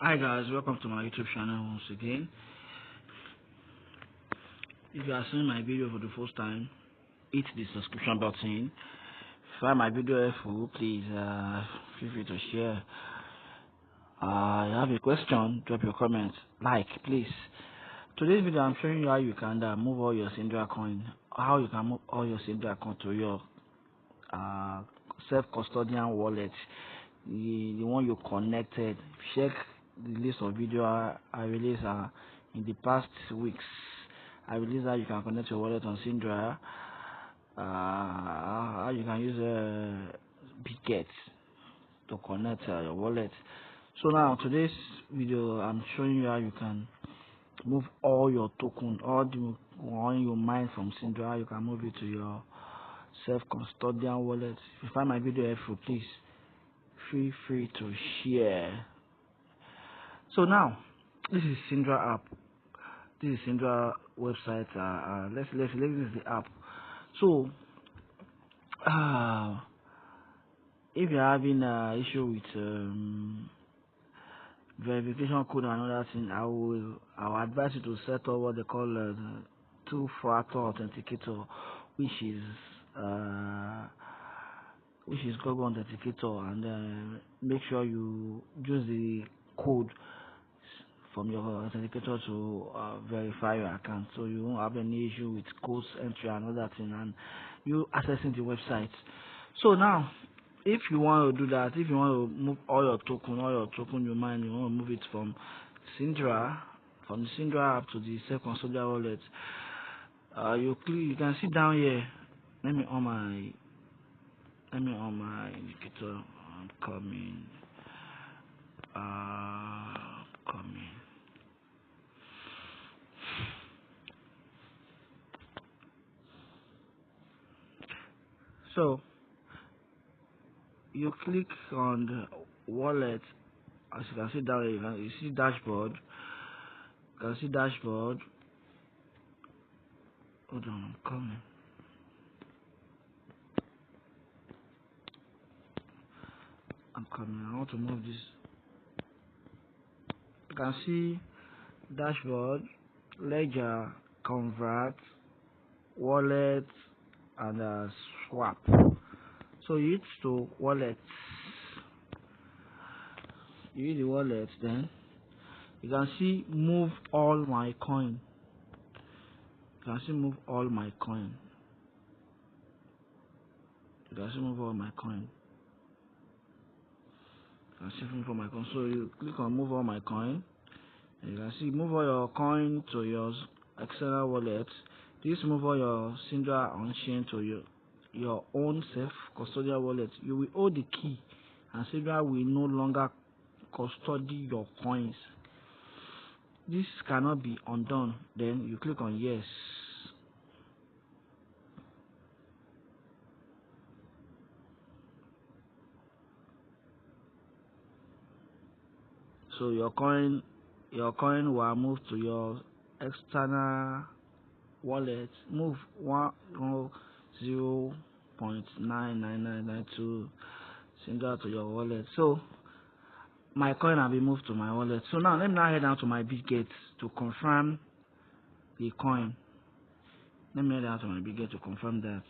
Hi guys, welcome to my YouTube channel once again. If you are seeing my video for the first time, hit the subscription button. If you find my video helpful, please feel free to share. You have a question, drop your comment, please. Today's video I'm showing you how you can move all your Sidra coin, how you can move all your Sidra coin to your self-custodian wallet, the one you connected. Check the list of video I released in the past weeks. I released how you can connect your wallet on Synindra, how you can use Migrate to connect your wallet. So now today's video I'm showing you how you can move all your token, all the one you mine from Synindra, you can move it to your self-custodian wallet. If you find my video helpful, please feel free to share. So now, this is Synindra app. This is Synindra website. Let's this is the app. So, if you're having an issue with verification code and another thing, I will advise you to set up what they call two-factor authenticator, which is Google Authenticator, and make sure you use the code from your authenticator to verify your account, so you won't have any issue with codes entry and other thing, and you accessing the website. So now, if you want to do that, if you want to move all your token you mine, you want to move it from the Synindra app to the self-custodian wallet, you can see down here. Let me on my indicator. I'm coming. So you click on the wallet. As you can see down here, you see dashboard. You can see dashboard. Hold on, I'm coming. I want to move this. You can see dashboard, ledger, convert, wallet, and swap. So you hit to wallet. You hit the wallet, then you can see move all my coin. You can see move all my coin. You can see move all my coin. So you click on move all my coin, and you can see move all your coin to your external wallet. This move all your Synindra on-chain to your own self-custodial wallet. You will hold the key, and Synindra will no longer custody your coins. This cannot be undone. Then you click on yes. So your coin will move to your external wallet. Move 0.99992 Synindra to your wallet. So my coin will be moved to my wallet. So now let me head down to my Migrate to confirm the coin. Let me head down to my Migrate to confirm that.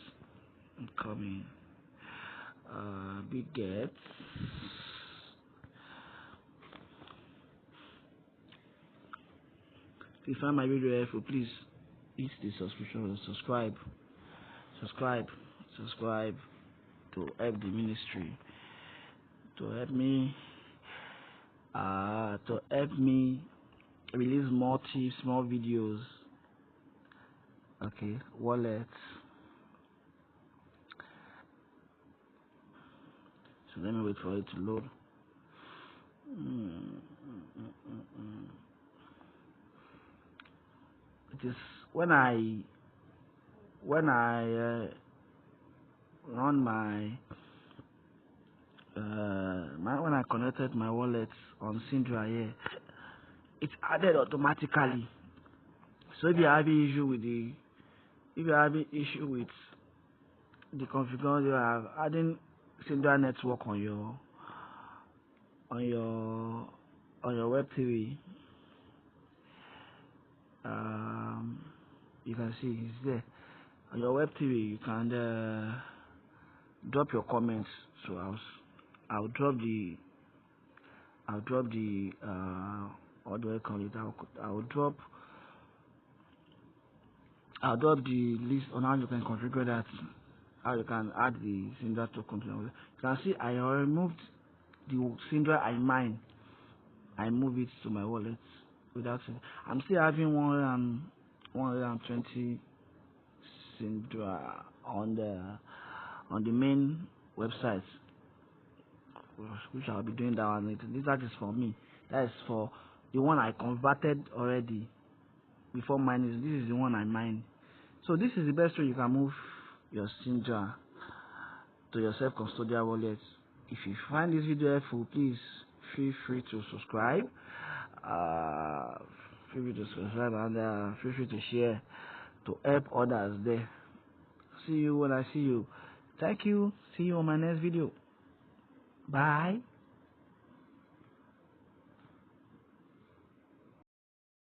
I'm coming. Migrate. If you find my video helpful, please hit the subscription, subscribe to help the ministry, to help me release more tips, more videos. Okay, wallet. So let me wait for it to load. It is when I run when I connected my wallet on Synindra here, it's added automatically. So if you're having issue with the configuration, you have adding Synindra network on your Web3 Web3, you can see it's there. On your Web3, you can drop your comments. So I'll drop the what do I call it? I'll drop the list on how you can configure that, how you can add the Synindra token. You can see I removed the Synindra I mine. I move it to my wallet without it. I'm still having 120 Synindra on the main website, which I'll be doing that one later. That is for me. That is for the one I converted already before mining. This is the one I mine. So this is the best way you can move your Synindra to your self-custodial wallet. If you find this video helpful, please feel free to subscribe. And feel free to share to help others there. See you when I see you. Thank you. See you on my next video. Bye.